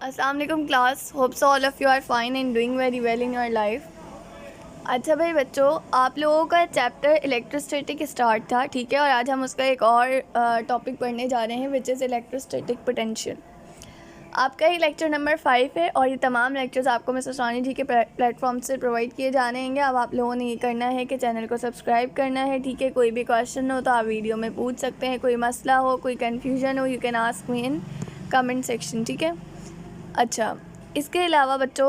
अस्सलाम वालेकुम class, hope so all of you are fine and doing very well in your life. अच्छा भाई बच्चों, आप लोगों का चैप्टर इलेक्ट्रोस्टैटिक स्टार्ट था, ठीक है। और आज हम उसका एक और टॉपिक पढ़ने जा रहे हैं विच इज़ इलेक्ट्रोस्टैटिक पोटेंशियल। आपका ही लेक्चर नंबर 5 है और ये तमाम लेक्चर्स आपको मिस्टर सानी जी के प्लेटफॉर्म से प्रोवाइड किए जाने हैं। अब आप लोगों ने ये करना है कि चैनल को सब्सक्राइब करना है, ठीक है। कोई भी क्वेश्चन हो तो आप वीडियो में पूछ सकते हैं, कोई मसला हो, कोई कन्फ्यूजन हो, you can ask me in comment section, ठीक है। अच्छा, इसके अलावा बच्चों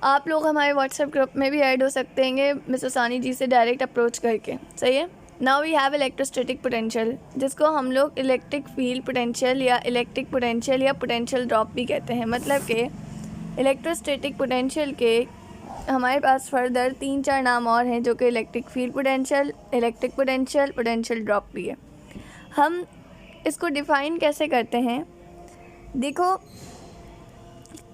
आप लोग हमारे व्हाट्सएप ग्रुप में भी ऐड हो सकते हैं मिस्टर सानी जी से डायरेक्ट अप्रोच करके, सही है। Now we have electrostatic potential, जिसको हम लोग इलेक्ट्रिक फील्ड पोटेंशियल या इलेक्ट्रिक पोटेंशियल या पोटेंशियल ड्रॉप भी कहते हैं। मतलब कि इलेक्ट्रोस्टैटिक पोटेंशियल के हमारे पास फर्दर 3-4 नाम और हैं, जो कि electric field potential, electric potential, potential drop भी है। हम इसको डिफ़ाइन कैसे करते हैं, देखो,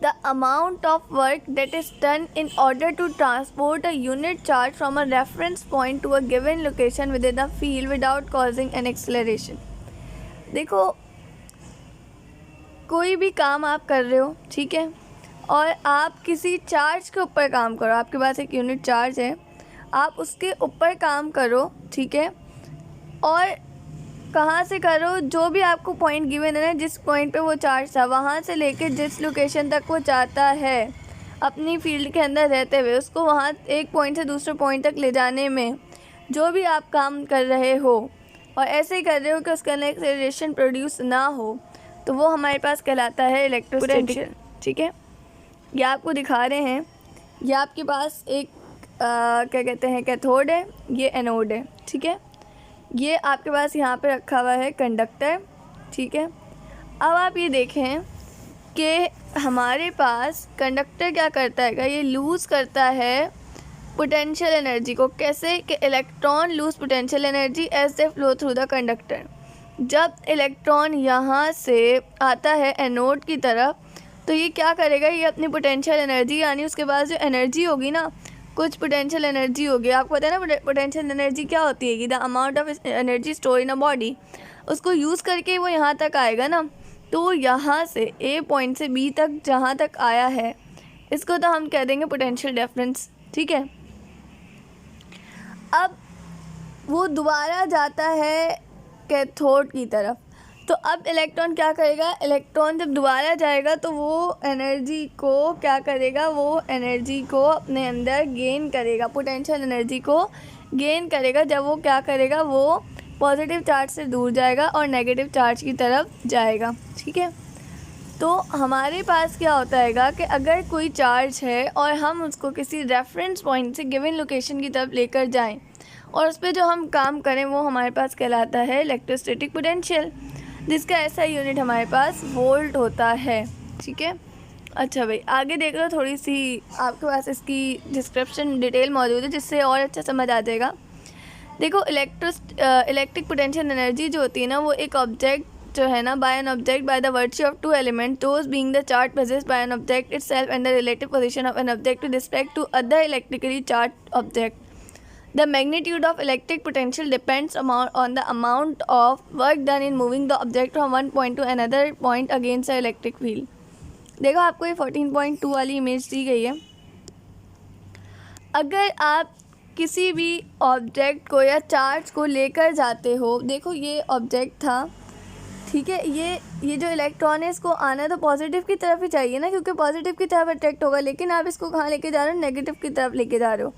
the amount of work that is done in order to transport a unit charge from a reference point to a given location within the field without causing an acceleration। देखो, कोई भी काम आप कर रहे हो, ठीक है, और आप किसी चार्ज के ऊपर काम करो, आपके पास एक यूनिट चार्ज है, आप उसके ऊपर काम करो, ठीक है। और कहाँ से करो, जो भी आपको पॉइंट गिवन है ना, जिस पॉइंट पे वो चार्ज था, वहाँ से लेके जिस लोकेशन तक वो चाहता है अपनी फील्ड के अंदर रहते हुए, उसको वहाँ एक पॉइंट से दूसरे पॉइंट तक ले जाने में जो भी आप काम कर रहे हो और ऐसे ही कर रहे हो कि उसके अंदर एक्सेलरेशन प्रोड्यूस ना हो, तो वो हमारे पास कहलाता है इलेक्ट्रोस्टैटिक, ठीक है। ये आपको दिखा रहे हैं, ये आपके पास एक क्या कहते हैं, कैथोड है, ये एनोड है, ठीक है। ये आपके पास यहाँ पे रखा हुआ है कंडक्टर, ठीक है। अब आप ये देखें कि हमारे पास कंडक्टर क्या करता है, ये लूज़ करता है पोटेंशियल एनर्जी को। कैसे कि electron lose potential energy as they flow through the conductor. जब इलेक्ट्रॉन यहाँ से आता है एनोड की तरफ, तो ये क्या करेगा, ये अपनी पोटेंशियल एनर्जी यानी उसके पास जो एनर्जी होगी ना, कुछ पोटेंशियल एनर्जी होगी, आपको पता है ना पोटेंशियल एनर्जी क्या होती है, the amount of energy store in a body, उसको यूज़ करके वो यहाँ तक आएगा ना। तो यहाँ से ए पॉइंट से बी तक जहाँ तक आया है, इसको तो हम कह देंगे पोटेंशियल डिफरेंस, ठीक है। अब वो दोबारा जाता है कैथोड की तरफ, तो अब इलेक्ट्रॉन क्या करेगा, इलेक्ट्रॉन जब दोबारा जाएगा तो वो एनर्जी को क्या करेगा, वो एनर्जी को अपने अंदर गेन करेगा, पोटेंशियल एनर्जी को गेन करेगा। जब वो क्या करेगा, वो पॉजिटिव चार्ज से दूर जाएगा और नेगेटिव चार्ज की तरफ जाएगा, ठीक है। तो हमारे पास क्या होता है कि अगर कोई चार्ज है और हम उसको किसी रेफरेंस पॉइंट से गिवन लोकेशन की तरफ लेकर जाएं और उस पर जो हम काम करें, वो हमारे पास कहलाता है इलेक्ट्रोस्टैटिक पोटेंशियल, जिसका ऐसा यूनिट हमारे पास वोल्ट होता है, ठीक है। अच्छा भाई, आगे देख लो, थोड़ी सी आपके पास इसकी डिस्क्रिप्शन डिटेल मौजूद है, जिससे और अच्छा समझ आ जाएगा। देखो, इलेक्ट्रिक पोटेंशियल एनर्जी जो होती है ना, वो एक ऑब्जेक्ट जो है ना, by an object by the virtue of 2 element, those being the charge possessed by an object itself and the relative position of an object with respect to other electrically charge object. The magnitude of electric potential depends on the amount of work done in moving the object from one point to another point against the electric field। देखो, आपको ये 14.2 वाली image दी गई है। अगर आप किसी भी ऑब्जेक्ट को या चार्ज को लेकर जाते हो, देखो ये ऑब्जेक्ट था, ठीक है, ये जो इलेक्ट्रॉन है, इसको आना तो पॉजिटिव की तरफ ही चाहिए ना, क्योंकि पॉजिटिव की तरफ अट्रैक्ट होगा, लेकिन आप इसको कहाँ लेके जा रहे हो, नेगेटिव की तरफ लेके जा रहे हो,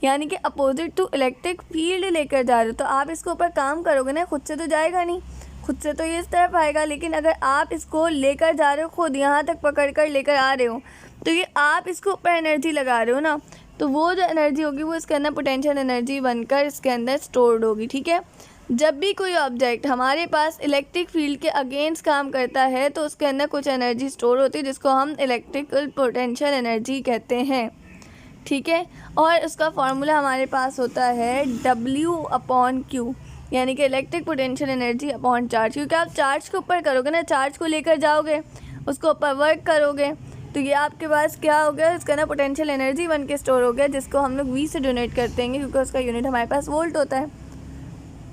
यानी कि अपोजिट टू इलेक्ट्रिक फील्ड लेकर जा रहे हो। तो आप इसके ऊपर काम करोगे ना, खुद से तो जाएगा नहीं, खुद से तो ये इस तरफ आएगा, लेकिन अगर आप इसको लेकर जा रहे हो, खुद यहाँ तक पकड़ कर लेकर आ रहे हो, तो ये आप इसके ऊपर एनर्जी लगा रहे हो ना, तो वो जो एनर्जी होगी वो इसके अंदर पोटेंशियल एनर्जी बनकर इसके अंदर स्टोर्ड होगी, ठीक है। जब भी कोई ऑब्जेक्ट हमारे पास इलेक्ट्रिक फील्ड के अगेंस्ट काम करता है, तो उसके अंदर कुछ एनर्जी स्टोर होती है, जिसको हम इलेक्ट्रिकल पोटेंशियल एनर्जी कहते हैं, ठीक है। और उसका फार्मूला हमारे पास होता है W/Q, यानी कि electric potential energy upon charge. क्योंकि आप चार्ज के ऊपर करोगे ना, चार्ज को लेकर जाओगे, उसको ऊपर वर्क करोगे, तो ये आपके पास क्या हो गया, इसका ना पोटेंशियल एनर्जी बन के स्टोर हो गया, जिसको हम लोग V से डोनेट करते हैं, क्योंकि उसका यूनिट हमारे पास वोल्ट होता है।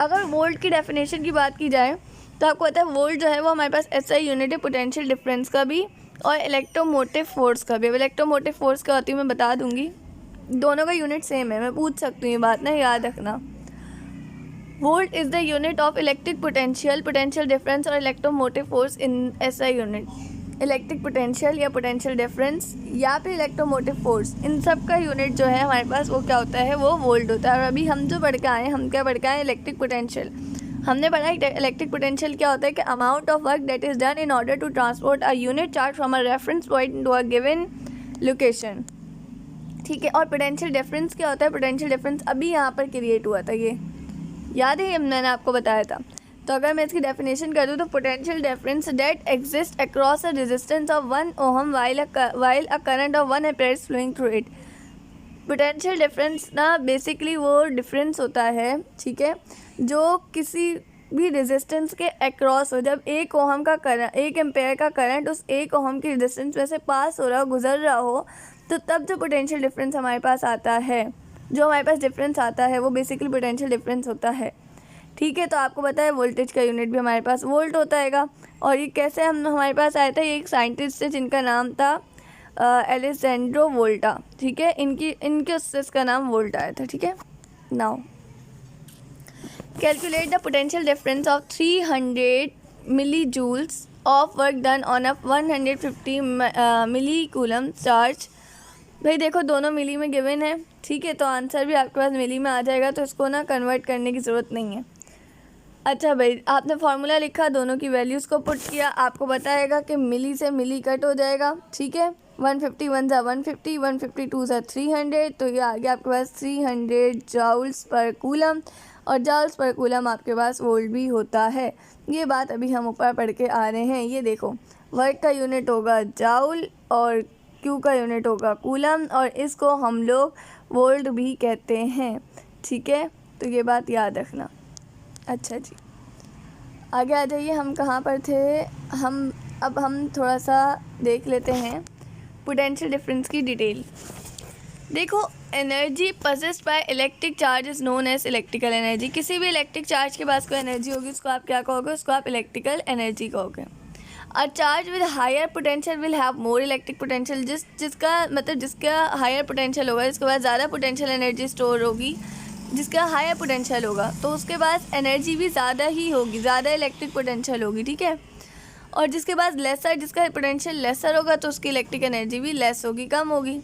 अगर वोल्ट की डेफिनेशन की बात की जाए, तो आपको पता है वोल्ट जो है वो हमारे पास ऐसा यूनिट है पोटेंशियल डिफरेंस का भी और इलेक्ट्रोमोटिव फोर्स का भी। अब इलेक्ट्रोमोटिव फोर्स क्या होती है मैं बता दूंगी, दोनों का यूनिट सेम है, मैं पूछ सकती हूँ ये बात ना, याद रखना। Volt is the unit of electric potential, potential difference और इलेक्ट्रोमोटिव फोर्स इन ऐसा यूनिट। इलेक्ट्रिक पोटेंशियल या पोटेंशियल डिफरेंस या फिर इलेक्ट्रोमोटिव फोर्स, इन सब का यूनिट जो है हमारे पास वो क्या होता है, वो वोल्ट होता है। और अभी हम जो पढ़ के आए हैं, हम क्या पढ़ के आए, इलेक्ट्रिक पोटेंशियल। हमने पढ़ा इलेक्ट्रिक पोटेंशियल क्या होता है कि amount of work that is done in order to transport a unit charge from a reference point to a given location. ठीक है। और पोटेंशियल डिफरेंस क्या होता है, पोटेंशियल डिफरेंस अभी यहाँ पर क्रिएट हुआ था, ये याद है, मैंने आपको बताया था। तो अगर मैं इसकी डेफिनेशन कर दूँ तो potential difference that exist across a resistance of 1 ohm while a current of 1 ampere is flowing through it. Potential difference ना बेसिकली वो डिफरेंस होता है, ठीक है, जो किसी भी रेजिस्टेंस के अक्रॉस हो। जब 1 ओहम का करंट, 1 एम्पेयर का करंट उस 1 ओहम की रेजिस्टेंस में से पास हो रहा हो, गुजर रहा हो, तो तब जो पोटेंशियल डिफरेंस हमारे पास आता है, जो हमारे पास डिफरेंस आता है वो बेसिकली पोटेंशियल डिफरेंस होता है। ठीक है। तो आपको पता है वोल्टेज का यूनिट भी हमारे पास वोल्ट होता है। और ये कैसे हमारे पास आया था, ये एक साइंटिस्ट है जिनका नाम था एलेसेंड्रो वोल्टा। ठीक है। इनके उससे इसका नाम वोल्ट आया था। ठीक है। Now calculate the potential difference of 300 milli joules of work done on a 150 milli coulomb charge. भाई देखो दोनों मिली में गिवन है, ठीक है, तो आंसर भी आपके पास मिली में आ जाएगा, तो इसको ना कन्वर्ट करने की ज़रूरत नहीं है। अच्छा भाई, आपने फार्मूला लिखा, दोनों की वैल्यूज़ को पुट किया, आपको बताएगा कि मिली से मिली कट हो जाएगा। ठीक है। 150 1 ज़ा 150, 150 2 ज़ा 300, तो ये आ गया आपके पास 300 जाउल्स पर कूलम। और जाउल्स पर कूलम आपके पास वोल्ट भी होता है। ये बात अभी हम ऊपर पढ़ के आ रहे हैं। ये देखो वर्क का यूनिट होगा जाउल और क्यू का यूनिट होगा कूलम, और इसको हम लोग वोल्ट भी कहते हैं। ठीक है। तो ये बात याद रखना। अच्छा जी, आगे आ जाइए, हम कहाँ पर थे। हम थोड़ा सा देख लेते हैं पोटेंशियल डिफरेंस की डिटेल। देखो energy possessed by electric charge is known as electrical energy. किसी भी इलेक्ट्रिक चार्ज के पास कोई एनर्जी होगी उसको आप क्या कहोगे, उसको आप इलेक्ट्रिकल एनर्जी कहोगे। A charge with higher potential will have more electric potential. जिसका हायर पोटेंशियल होगा, जिसके पास ज़्यादा पोटेंशियल एनर्जी स्टोर होगी, जिसका हायर पोटेंशियल होगा, तो उसके पास एनर्जी भी ज़्यादा ही होगी, ज़्यादा इलेक्ट्रिक पोटेंशियल होगी। ठीक है। और जिसके पास लेसर, जिसका पोटेंशियल लेसर होगा, तो उसकी इलेक्ट्रिक एनर्जी भी लेस होगी, कम होगी।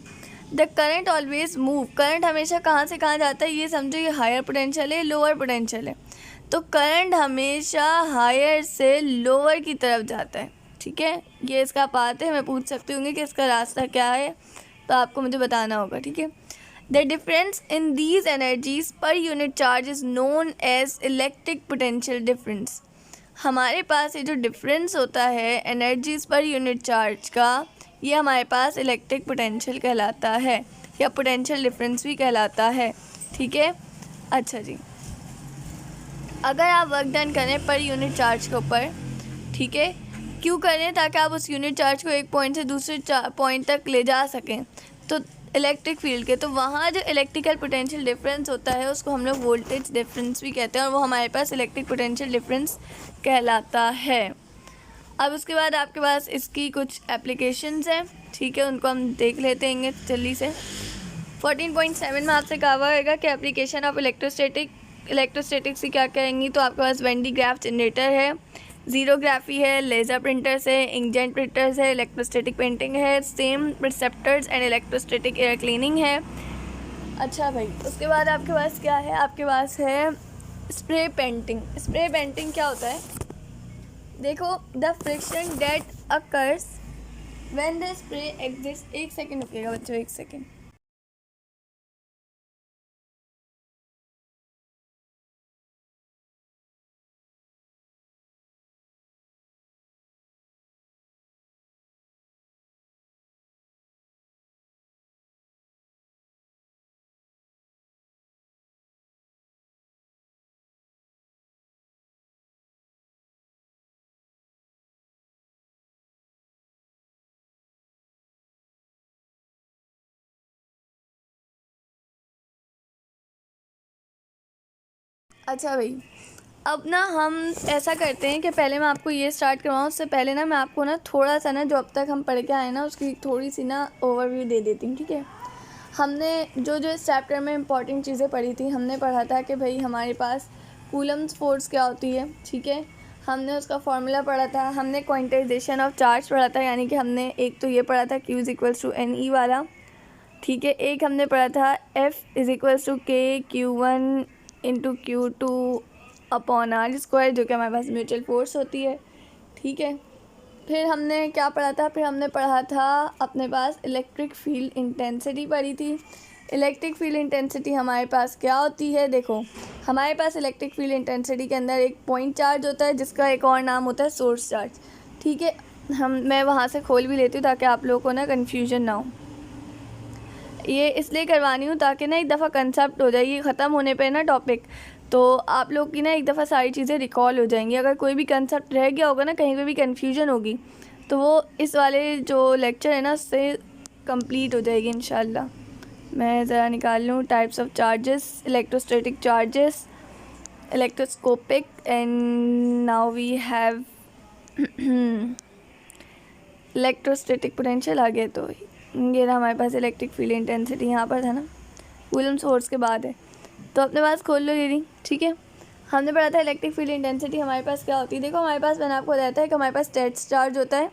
The current always move. Current हमेशा कहाँ से कहाँ जाता है, ये समझो, ये हायर पोटेंशियल है, लोअर पोटेंशियल है, तो करंट हमेशा हायर से लोअर की तरफ जाता है। ठीक है। ये इसका पाथ है, मैं पूछ सकती हूँ कि इसका रास्ता क्या है, तो आपको मुझे बताना होगा। ठीक है। The difference in these energies per unit charge is known as electric potential difference. हमारे पास ये जो डिफरेंस होता है एनर्जीज पर यूनिट चार्ज का, ये हमारे पास इलेक्ट्रिक पोटेंशियल कहलाता है, या पोटेंशियल डिफरेंस भी कहलाता है। ठीक है। अच्छा जी, अगर आप वर्क डन करें पर यूनिट चार्ज के ऊपर, ठीक है, क्यों करें, ताकि आप उस यूनिट चार्ज को एक पॉइंट से दूसरे पॉइंट तक ले जा सकें, तो इलेक्ट्रिक फील्ड के, तो वहाँ जो इलेक्ट्रिकल पोटेंशियल डिफरेंस होता है उसको हम लोग वोल्टेज डिफरेंस भी कहते हैं, और वो हमारे पास इलेक्ट्रिक पोटेंशियल डिफरेंस कहलाता है। अब उसके बाद आपके पास इसकी कुछ एप्लीकेशंस हैं, ठीक है, उनको हम देख लेते हैं जल्दी से। 14.7 में आपसे कहा होगा कि एप्लीकेशन ऑफ इलेक्ट्रोस्टैटिक से क्या करेंगी, तो आपके पास वेन डी ग्राफ जनरेटर है, ज़ीरोग्राफी है, लेज़र प्रिंटर्स है, इंकजेट प्रिंटर्स है, इलेक्ट्रोस्टैटिक पेंटिंग है, same receptors and electrostatic air cleaning है। अच्छा भाई, उसके बाद आपके पास क्या है, आपके पास है स्प्रे पेंटिंग। स्प्रे पेंटिंग क्या होता है, देखो, the friction date occurs when the spray exist. एक सेकेंड रुकिएगा बच्चों, एक सेकेंड। अच्छा भाई, अब ना हम ऐसा करते हैं कि पहले मैं आपको ये स्टार्ट करवाऊँ, उससे पहले ना मैं आपको ना थोड़ा सा ना जो अब तक हम पढ़ के आए ना उसकी थोड़ी सी ना ओवरव्यू दे देती हूँ, ठीक है। हमने जो जो इस चैप्टर में इंपॉर्टेंट चीज़ें पढ़ी थी, हमने पढ़ा था कि भाई हमारे पास कूलम्स फोर्स क्या होती है, ठीक है। हमने उसका फॉर्मूला पढ़ा था, हमने क्वांटाइजेशन ऑफ चार्ज पढ़ा था, यानी कि हमने एक तो ये पढ़ा था Q = NE वाला, ठीक है। एक हमने पढ़ा था F = KQ1 × Q2/R², जो कि हमारे पास म्यूचुअल फोर्स होती है, ठीक है। फिर हमने क्या पढ़ा था, फिर हमने पढ़ा था अपने पास इलेक्ट्रिक फील्ड इंटेंसिटी पढ़ी थी। इलेक्ट्रिक फील्ड इंटेंसिटी हमारे पास क्या होती है, देखो हमारे पास इलेक्ट्रिक फील्ड इंटेंसिटी के अंदर एक पॉइंट चार्ज होता है जिसका एक और नाम होता है सोर्स चार्ज, ठीक है। मैं वहाँ से खोल भी लेती हूँ ताकि आप लोगों को ना कन्फ्यूजन ना हो। ये इसलिए करवानी हूँ ताकि ना एक दफ़ा कंसेप्ट हो जाए, ये ख़त्म होने पे ना टॉपिक, तो आप लोग की ना एक दफ़ा सारी चीज़ें रिकॉल हो जाएंगी। अगर कोई भी कंसेप्ट रह गया होगा ना, कहीं पे भी कन्फ्यूजन होगी, तो वो इस वाले जो लेक्चर है ना उससे कंप्लीट हो जाएगी इंशाल्लाह। मैं ज़रा निकाल लूँ types of charges, electrostatic charges, electroscopic, and now we have electrostatic potential आ गया। तो ये रहा हमारे पास इलेक्ट्रिक फील्ड इंटेंसिटी, यहाँ पर था ना, कूलम सोर्स के बाद है, तो अपने पास खोल लो रीडिंग, ठीक है। हमने पढ़ा था इलेक्ट्रिक फील्ड इंटेंसिटी हमारे पास क्या होती है। देखो हमारे पास, मैंने आपको बताया था कि हमारे पास टेस्ट चार्ज होता है,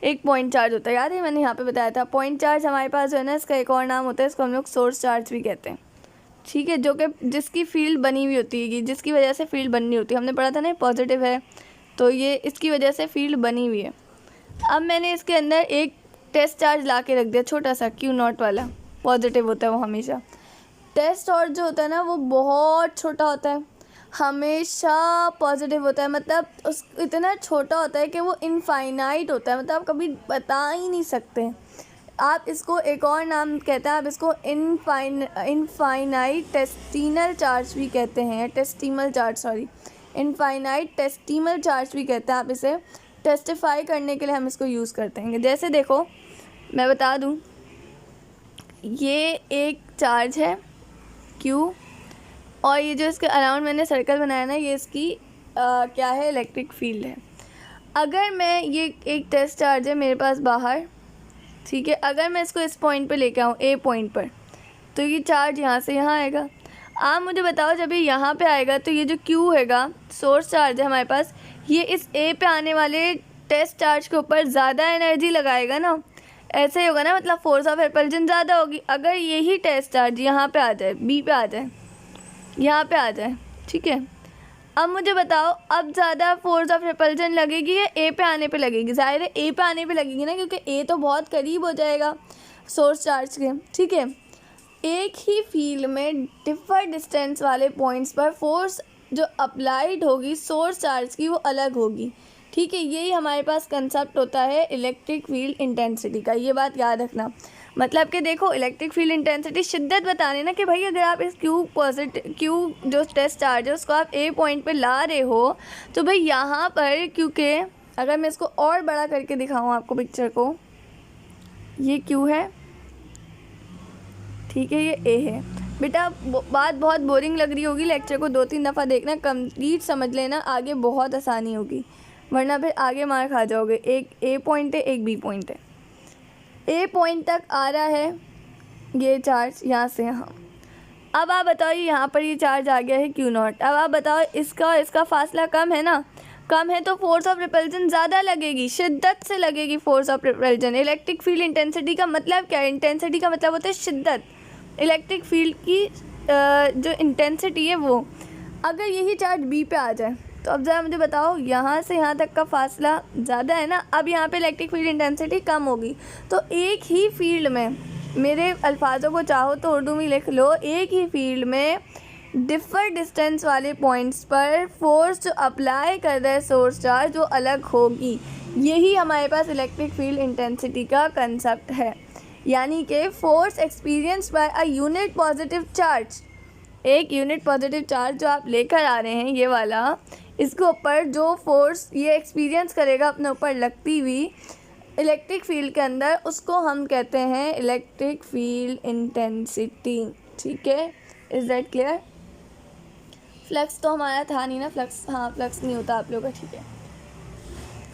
एक पॉइंट चार्ज होता है, याद है मैंने यहाँ पे बताया था। पॉइंट चार्ज हमारे पास जो है ना, इसका एक और नाम होता है, इसको हम लोग सोर्स चार्ज भी कहते हैं, ठीक है, जो कि जिसकी फील्ड बनी हुई होती है, जिसकी वजह से फील्ड बननी होती है। हमने पढ़ा था ना पॉजिटिव है, तो ये इसकी वजह से फील्ड बनी हुई है। अब मैंने इसके अंदर एक टेस्ट चार्ज ला के रख दिया, छोटा सा Q0 वाला, पॉजिटिव होता है वो हमेशा। टेस्ट चार्ज जो होता है ना वो बहुत छोटा होता है, हमेशा पॉजिटिव होता है, मतलब उस इतना छोटा होता है कि वो इनफाइनाइट होता है, मतलब आप कभी बता ही नहीं सकते। आप इसको एक और नाम कहते हैं, आप इसको इनफाइनाइट टेस्टिनल चार्ज भी कहते हैं, टेस्टिमल चार्ज, सॉरी, इनफाइनाइट टेस्टिमल चार्ज भी कहते हैं। आप इसे टेस्टिफाई करने के लिए हम इसको यूज़ करते हैं। जैसे देखो मैं बता दूं, ये एक चार्ज है Q, और ये जो इसके अराउंड मैंने सर्कल बनाया ना, ये इसकी क्या है, इलेक्ट्रिक फील्ड है। अगर मैं ये एक टेस्ट चार्ज है मेरे पास बाहर, ठीक है, अगर मैं इसको इस पॉइंट पे लेके आऊँ, A पॉइंट पर, तो ये चार्ज यहाँ से यहाँ आएगा। आप मुझे बताओ जब ये यहाँ पे आएगा तो ये जो Q हैगा, सोर्स चार्ज है हमारे पास, ये इस A पे आने वाले टेस्ट चार्ज के ऊपर ज़्यादा एनर्जी लगाएगा ना, ऐसे ही होगा ना, मतलब फोर्स ऑफ रिपल्जन ज़्यादा होगी। अगर यही टेस्ट चार्ज यहाँ पे आ जाए, B पे आ जाए, यहाँ पे आ जाए, ठीक है, अब मुझे बताओ अब ज़्यादा फोर्स ऑफ रिपल्जन लगेगी या A पे आने पे लगेगी? ज़ाहिर है A पे आने पे लगेगी ना, क्योंकि A तो बहुत करीब हो जाएगा सोर्स चार्ज के, ठीक है। एक ही फील्ड में डिफर डिस्टेंस वाले पॉइंट्स पर फोर्स जो अप्लाइड होगी सोर्स चार्ज की वो अलग होगी, ठीक है। यही हमारे पास कंसेप्ट होता है इलेक्ट्रिक फील्ड इंटेंसिटी का, ये बात याद रखना। मतलब कि देखो इलेक्ट्रिक फील्ड इंटेंसिटी शिद्दत बताने ना, कि भाई अगर आप इस Q जो टेस्ट चार्ज है उसको आप A पॉइंट पे ला रहे हो, तो भाई यहाँ पर, क्योंकि अगर मैं इसको और बड़ा करके दिखाऊँ आपको पिक्चर को, ये Q है, ठीक है, ये A है। बेटा बात बहुत बोरिंग लग रही होगी, लेक्चर को 2-3 दफ़ा देखना, कंप्लीट समझ लेना, आगे बहुत आसानी होगी, वरना फिर आगे मार खा जाओगे। एक A पॉइंट है, एक B पॉइंट है। A पॉइंट तक आ रहा है ये चार्ज यहाँ से यहाँ। अब आप बताओ यहाँ पर ये चार्ज आ गया है Q0। अब आप बताओ इसका और इसका फासला कम है ना, कम है, तो फोर्स ऑफ रिपल्जन ज़्यादा लगेगी, शिद्दत से लगेगी force of repulsion. Electric field intensity का मतलब क्या है? इंटेंसिटी का मतलब होता है शिद्दत। इलेक्ट्रिक फील्ड की जो इंटेंसिटी है वो, अगर यही चार्ज B पे आ जाए, तो अब ज़रा मुझे बताओ यहाँ से यहाँ तक का फासला ज़्यादा है ना, अब यहाँ पे इलेक्ट्रिक फील्ड इंटेंसिटी कम होगी। तो एक ही फील्ड में, मेरे अल्फाजों को चाहो तो उर्दू में लिख लो, एक ही फील्ड में डिफर डिस्टेंस वाले पॉइंट्स पर फोर्स जो अप्लाई कर रहा है सोर्स चार्ज वो अलग होगी। यही हमारे पास इलेक्ट्रिक फील्ड इंटेंसिटी का कंसेप्ट है, यानी कि force experienced bye a unit positive charge, एक यूनिट पॉजिटिव चार्ज जो आप लेकर आ रहे हैं ये वाला, इसके ऊपर जो फोर्स ये एक्सपीरियंस करेगा अपने ऊपर लगती हुई इलेक्ट्रिक फील्ड के अंदर, उसको हम कहते हैं इलेक्ट्रिक फील्ड इंटेंसिटी, ठीक है। Is that clear? फ्लक्स तो हमारा था नहीं ना, फ्लक्स, हाँ फ्लक्स नहीं होता आप लोगों का, ठीक है।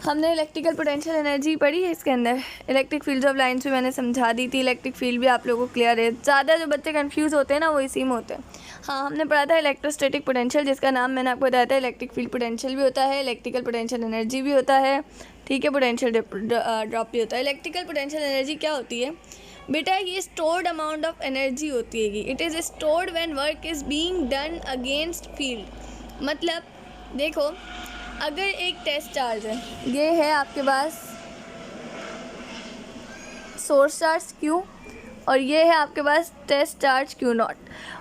हमने इलेक्ट्रिकल पोटेंशियल एनर्जी पढ़ी है इसके अंदर, इलेक्ट्रिक फील्ड्स ऑफ लाइन्स भी मैंने समझा दी थी, इलेक्ट्रिक फील्ड भी आप लोगों को क्लियर है। ज़्यादा जो बच्चे कंफ्यूज होते हैं ना वो इसी में होते हैं। हाँ, हमने पढ़ा था इलेक्ट्रोस्टैटिक पोटेंशियल, जिसका नाम मैंने आपको बताया था, इलेक्ट्रिक फील्ड पोटेंशियल भी होता है, इलेक्ट्रिकल पोटेंशियल एनर्जी भी होता है, ठीक है, पोटेंशियल ड्रॉप भी होता है। इलेक्ट्रिकल पोटेंशियल एनर्जी क्या होती है बेटा, ये स्टोर्ड अमाउंट ऑफ एनर्जी होती है। It is stored when work is being done against field. मतलब देखो, अगर एक टेस्ट चार्ज है, ये है आपके पास सोर्स चार्ज Q, और ये है आपके पास टेस्ट चार्ज Q नॉट,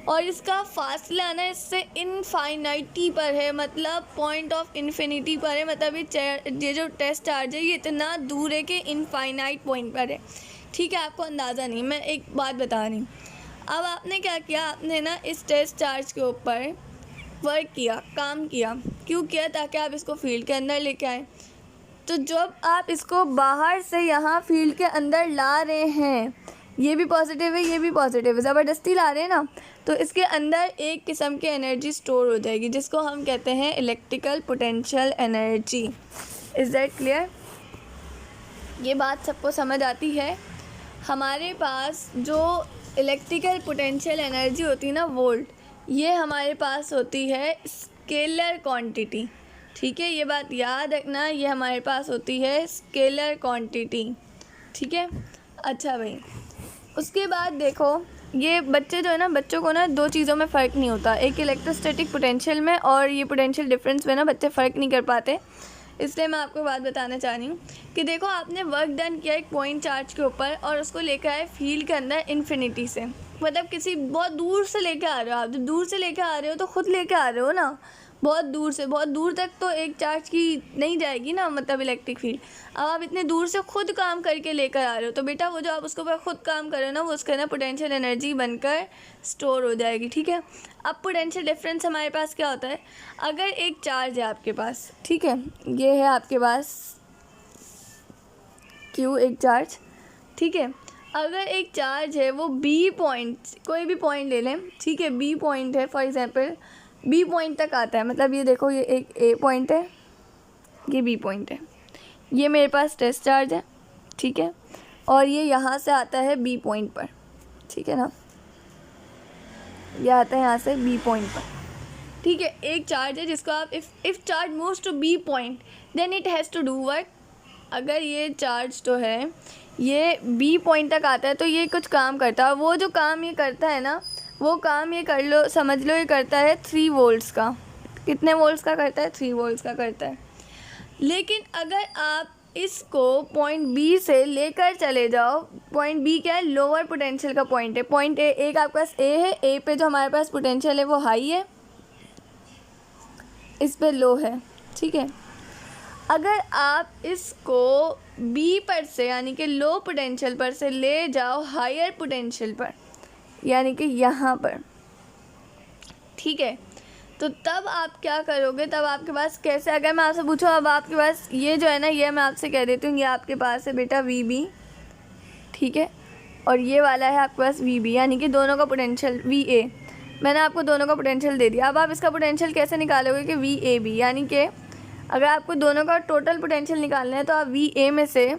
और इसका फासला ना इससे इनफाइनाइटी पर है, मतलब पॉइंट ऑफ इन्फिनिटी पर है। मतलब ये जो टेस्ट चार्ज है ये इतना दूर है कि इनफाइनाइट पॉइंट पर है, ठीक है। आपको अंदाज़ा नहीं, मैं एक बात बता रही हूँ। अब आपने क्या किया, आपने ना इस टेस्ट चार्ज के ऊपर वर्क किया, काम किया। क्यों किया? ताकि आप इसको फील्ड के अंदर लेके आए। तो जब आप इसको बाहर से यहाँ फील्ड के अंदर ला रहे हैं, ये भी पॉजिटिव है, ये भी पॉजिटिव है, ज़बरदस्ती ला रहे हैं ना, तो इसके अंदर एक किस्म की एनर्जी स्टोर हो जाएगी, जिसको हम कहते हैं electrical potential energy. Is that clear? ये बात सबको समझ आती है? हमारे पास जो इलेक्ट्रिकल पोटेंशियल एनर्जी होती है ना, वोल्ट, ये हमारे पास होती है स्केलर क्वांटिटी, ठीक है। ये बात याद रखना, ये हमारे पास होती है स्केलर क्वांटिटी, ठीक है। अच्छा भाई, उसके बाद देखो, ये बच्चे जो है ना, बच्चों को ना दो चीज़ों में फ़र्क नहीं होता, एक इलेक्ट्रोस्टैटिक पोटेंशियल में और ये पोटेंशियल डिफरेंस में ना बच्चे फ़र्क नहीं कर पाते। इसलिए मैं आपको बात बताना चाह रही हूँ कि देखो, आपने वर्क डन किया एक पॉइंट चार्ज के ऊपर और उसको लेकर आए फील्ड के अंदर इन्फिनिटी से, मतलब किसी बहुत दूर से लेके आ रहे हो। आप जब दूर से लेके आ रहे हो तो ख़ुद लेके आ रहे हो ना, बहुत दूर से, बहुत दूर तक तो एक चार्ज की नहीं जाएगी ना, मतलब इलेक्ट्रिक फील्ड। अब आप इतने दूर से खुद काम करके लेकर आ रहे हो, तो बेटा वो जो आप उसके ऊपर खुद काम कर रहे हो ना, वो उसके अंदर पोटेंशियल एनर्जी बनकर स्टोर हो जाएगी, ठीक है। अब पोटेंशियल डिफरेंस हमारे पास क्या होता है, अगर एक चार्ज है आपके पास, ठीक है, ये है आपके पास Q, एक चार्ज, ठीक है। अगर एक चार्ज है वो B पॉइंट, कोई भी पॉइंट ले लें, ठीक है, B पॉइंट है, फॉर एग्जांपल B पॉइंट तक आता है, मतलब ये देखो, ये एक A पॉइंट है, ये B पॉइंट है, ये मेरे पास टेस्ट चार्ज है, ठीक है, और ये यहाँ से आता है B पॉइंट पर, ठीक है ना, ये आता है यहाँ से B पॉइंट पर, ठीक है। एक चार्ज है जिसको आप if charge moves to B point then it has to do work. अगर ये चार्ज तो है ये B पॉइंट तक आता है तो ये कुछ काम करता है, वो जो काम ये करता है ना, वो काम ये कर लो, समझ लो, ये करता है 3 वोल्ट्स का। कितने वोल्ट्स का करता है? 3 वोल्ट्स का करता है। लेकिन अगर आप इसको पॉइंट B से लेकर चले जाओ, पॉइंट B क्या है? लोअर पोटेंशियल का पॉइंट है। पॉइंट A, एक आपके पास A है, A पे जो हमारे पास पोटेंशियल है वो हाई है, इस पे लो है, ठीक है। अगर आप इसको B पर से, यानी कि लो पोटेंशियल पर से ले जाओ हायर पोटेंशियल पर, यानी कि यहाँ पर, ठीक है, तो तब आप क्या करोगे, तब आपके पास कैसे, अगर मैं आपसे पूछूं, अब आपके पास ये जो है ना, ये मैं आपसे कह देती हूँ, ये आपके पास है बेटा VB, ठीक है, और ये वाला है आपके पास VB, यानी कि दोनों का पोटेंशियल VA। मैंने आपको दोनों का पोटेंशियल दे दिया। अब आप इसका पोटेंशियल कैसे निकालोगे कि VAB, यानी कि अगर आपको दोनों का टोटल पोटेंशियल निकालना है तो आप VA में से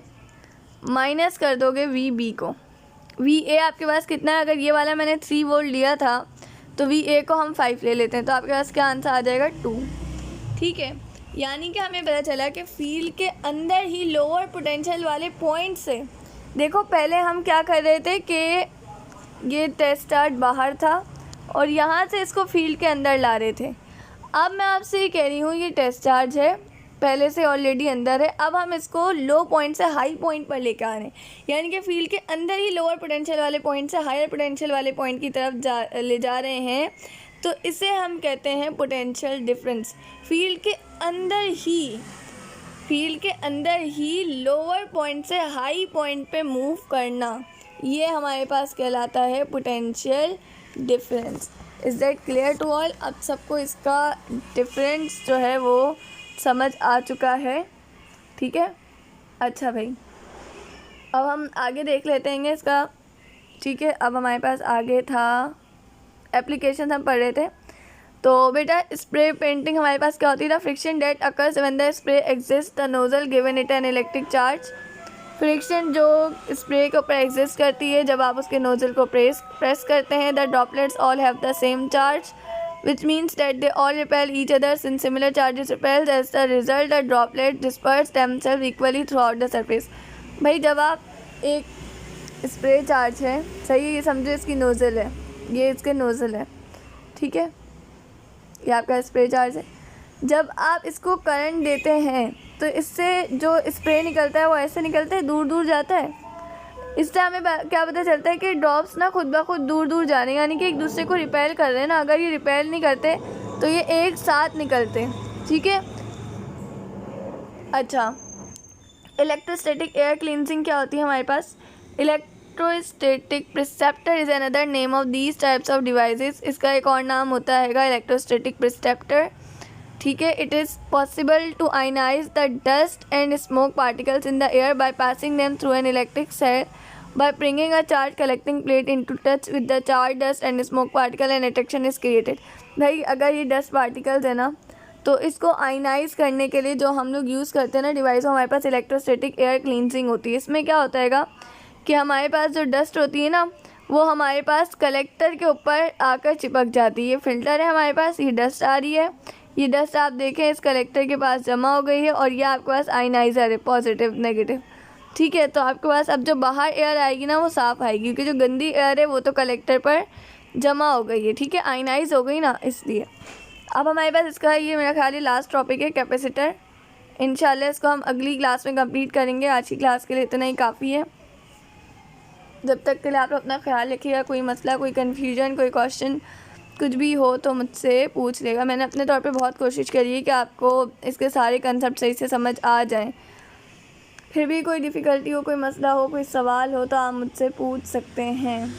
माइनस कर दोगे VB को। VA आपके पास कितना है? अगर ये वाला मैंने 3 वोल्ट लिया था तो VA को हम 5 ले लेते हैं, तो आपके पास क्या आंसर आ जाएगा? 2, ठीक है। यानी कि हमें पता चला कि फील्ड के अंदर ही लोअर पोटेंशियल वाले पॉइंट से, देखो पहले हम क्या कर रहे थे कि ये टेस्ट चार्ज बाहर था और यहाँ से इसको फील्ड के अंदर ला रहे थे। अब मैं आपसे ये कह रही हूँ ये टेस्ट चार्ज है, पहले से ऑलरेडी अंदर है, अब हम इसको लो पॉइंट से हाई पॉइंट पर लेकर आ रहे हैं, यानी कि फील्ड के अंदर ही लोअर पोटेंशियल वाले पॉइंट से हायर पोटेंशियल वाले पॉइंट की तरफ ले जा रहे हैं, तो इसे हम कहते हैं पोटेंशियल डिफरेंस। फील्ड के अंदर ही लोअर पॉइंट से हाई पॉइंट पे मूव करना, ये हमारे पास कहलाता है potential difference. Is that clear to all? अब सबको इसका डिफरेंस जो है वो समझ आ चुका है, ठीक है। अच्छा भाई, अब हम आगे देख लेते हैं इसका, ठीक है। अब हमारे पास आगे था एप्लीकेशन हम पढ़ रहे थे। तो बेटा स्प्रे पेंटिंग हमारे पास क्या होती है? The friction date occurs when the spray exist the nozzle given it an electric charge. Friction जो स्प्रे के ऊपर एग्जिस्ट करती है जब आप उसके नोजल को प्रेस करते हैं। The droplets all have the same charge which means that they all repel each other since similar charges repels. As the result, the droplets disperse themselves equally throughout the surface. भाई जब आप एक spray charge है, सही, ये समझो इसकी nozzle है, ये इसके नोज़ल है, ठीक है, ये आपका स्प्रे चार्ज है। जब आप इसको करंट देते हैं तो इससे जो स्प्रे निकलता है वो ऐसे निकलता है, दूर दूर जाता है। इससे हमें क्या पता चलता है कि ड्रॉप्स ना खुद ब खुद दूर दूर जा रहे हैं, यानी कि एक दूसरे को रिपेल कर रहे हैं ना। अगर ये रिपेल नहीं करते तो ये एक साथ निकलते, ठीक है। अच्छा, इलेक्ट्रोस्टैटिक एयर क्लींजिंग क्या होती है हमारे पास? Electrostatic precipitator is another name of these types of devices. इसका एक और नाम होता है इलेक्ट्रोस्टैटिक प्रिसेप्टर, ठीक है। It is possible to ionise the dust and smoke particles in the air by passing them through an electric cell by bringing a charge collecting plate into touch with the charged dust and smoke particle and attraction is created। भाई अगर ये dust particles है ना तो इसको ionise करने के लिए जो हम लोग यूज़ करते हैं ना डिवाइस, हमारे पास इलेक्ट्रोस्टैटिक एयर क्लींजिंग होती है। इसमें क्या होता है कि हमारे पास जो डस्ट होती है ना वो हमारे पास कलेक्टर के ऊपर आकर चिपक जाती है। ये फ़िल्टर है हमारे पास, ये डस्ट आ रही है, ये डस्ट आप देखें इस कलेक्टर के पास जमा हो गई है और ये आपके पास आयनाइज़र है, पॉजिटिव नेगेटिव, ठीक है। तो आपके पास अब जो बाहर एयर आएगी ना वो साफ़ आएगी, क्योंकि जो गंदी एयर है वो तो कलेक्टर पर जमा हो गई है, ठीक है, आयनाइज हो गई ना, इसलिए। अब हमारे पास इसका ये मेरा ख्याल है लास्ट टॉपिक है कैपेसिटर। इंशाल्लाह इसको हम अगली क्लास में कंप्लीट करेंगे। आज की क्लास के लिए इतना ही काफ़ी है। जब तक के लिए आप अपना ख्याल रखिएगा। कोई मसला, कोई कन्फ्यूजन, कोई क्वेश्चन कुछ भी हो तो मुझसे पूछ लेगा। मैंने अपने तौर पे बहुत कोशिश करी है कि आपको इसके सारे कंसेप्ट सही से समझ आ जाएं। फिर भी कोई डिफ़िकल्टी हो, कोई मसला हो, कोई सवाल हो तो आप मुझसे पूछ सकते हैं।